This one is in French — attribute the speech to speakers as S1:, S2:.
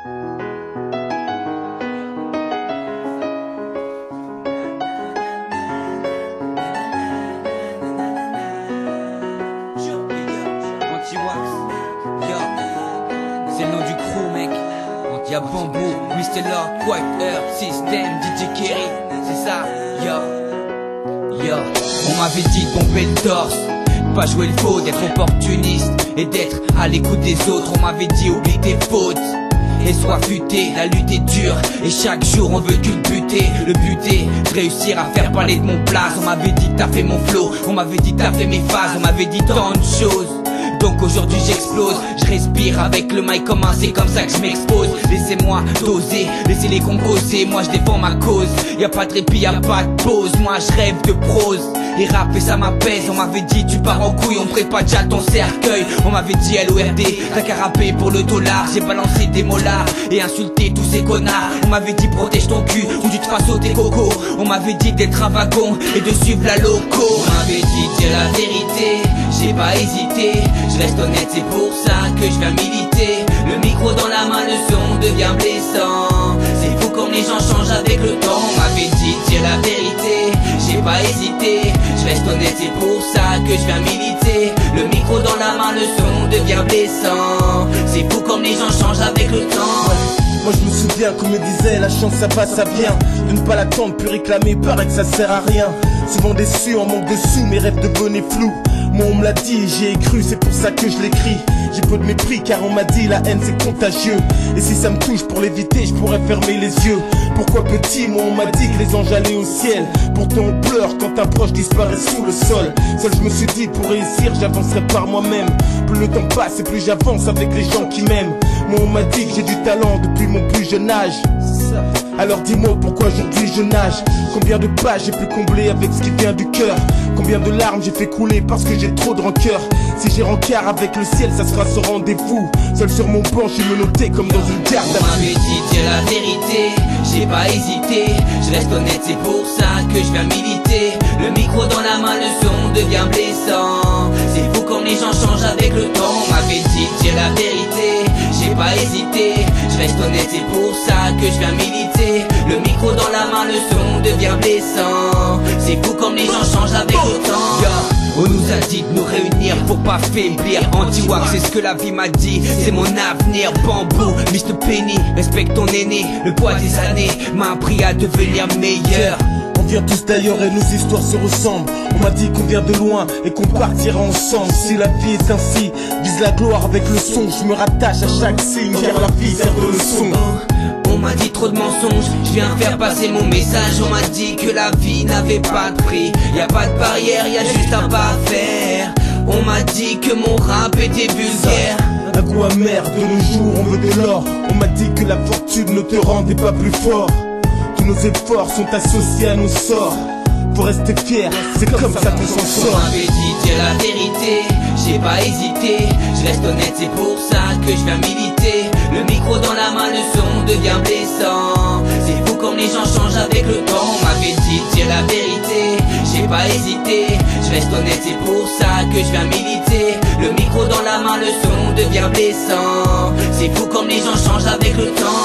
S1: C'est le nom du crew, mec. Y'a Bamboo, Mr. Law, Quiet Earth, System, DJ Kerry. C'est ça, yo. On m'avait dit de tomber le torse, pas jouer le faux, d'être opportuniste et d'être à l'écoute des autres. On m'avait dit oublie tes fautes et sois futé, la lutte est dure et chaque jour on veut culbuter. Le but est de réussir à faire parler de mon place. On m'avait dit que t'as fait mon flow, on m'avait dit que t'as fait mes phases, on m'avait dit tant de choses. Donc aujourd'hui j'explose, je respire avec le mic comme un, c'est comme ça que je m'expose. Laissez-moi doser, laissez-les composer, moi je défends ma cause. Y'a pas de répit, y'a pas de pause, moi je rêve de prose. Et rapper ça m'apaise, on m'avait dit tu pars en couille, on prépare déjà ton cercueil. On m'avait dit LORD, t'as qu'à rapper pour le dollar. J'ai balancé des molars et insulté tous ces connards. On m'avait dit protège ton cul ou tu te fasses sauter coco. On m'avait dit d'être un wagon et de suivre la loco. On m'avait dit dire la vérité, j'ai pas hésité. Je reste honnête, c'est pour ça que je viens militer. Le micro dans la main, le son devient blessant. C'est fou comme les gens changent avec le temps. On m'avait dit dire la vérité, j'ai pas hésité. Je reste honnête, c'est pour ça que je viens militer. Le micro dans la main, le son devient blessant. C'est fou comme les gens changent avec le temps.
S2: Moi je me souviens qu'on me disait la chance ça va ça vient. De ne pas l'attendre puis réclamer paraît que ça sert à rien. Souvent déçu en manque de sous, mes rêves de bonnet flou. Moi on me l'a dit, j'y ai cru, c'est pour ça que je l'écris. J'ai peu de mépris car on m'a dit la haine c'est contagieux. Et si ça me touche pour l'éviter je pourrais fermer les yeux. Pourquoi petit, moi on m'a dit que les anges allaient au ciel. Pourtant on pleure quand un proche disparaît sous le sol. Seul je me suis dit pour réussir j'avancerai par moi-même. Plus le temps passe et plus j'avance avec les gens qui m'aiment. Moi on m'a dit que j'ai du talent depuis mon plus jeune âge. Alors dis-moi pourquoi aujourd'hui je nage. Combien de pages j'ai pu combler avec ce qui vient du cœur. Combien de larmes j'ai fait couler parce que j'ai trop de rancœur. Si j'ai rencard avec le ciel ça sera ce rendez-vous. Seul sur mon banc je suis menotté comme dans une garde à vue.
S1: On m'avait dit dire la vérité, j'ai pas hésité. Je reste honnête, c'est pour ça que je viens militer. Le micro dans la main, le son devient blessant. C'est fou comme les gens changent avec le temps. On m'avait dit dire la vérité, j'ai pas hésité. Je reste honnête, c'est pour ça que je viens militer. Le micro dans la main, le son devient blessant. C'est fou comme les gens changent avec le temps. On nous a dit de nous réunir pour pas faiblir. Anti-Wax, c'est ce que la vie m'a dit, c'est mon avenir. Bamboo, Mr. Penny, respecte ton aîné. Le poids des années m'a appris à devenir meilleur.
S2: On vient tous d'ailleurs et nos histoires se ressemblent. On m'a dit qu'on vient de loin et qu'on partira ensemble. Si la vie est ainsi, vise la gloire avec le son. Je me rattache à chaque signe car la vie sert de leçon.
S1: On m'a dit trop de mensonges, je viens faire passer mon message. On m'a dit que la vie n'avait pas de prix. Y'a pas de barrière, y'a juste un pas à faire. On m'a dit que mon rap était vulgaire.
S2: Un goût amer, de nos jours on veut de l'or. On m'a dit que la fortune ne te rendait pas plus fort. Tous nos efforts sont associés à nos sorts. Faut rester fier, c'est comme ça qu'on s'en sort.
S1: On m'avait dit dire la vérité, j'ai pas hésité. Je reste honnête, c'est pour ça que je viens militer. Le micro dans la main, le son devient blessant. C'est fou comme les gens changent avec le temps. On m'avait dit dire la vérité, j'ai pas hésité. Je reste honnête, c'est pour ça que je viens militer. Le micro dans la main, le son devient blessant. C'est fou comme les gens changent avec le temps.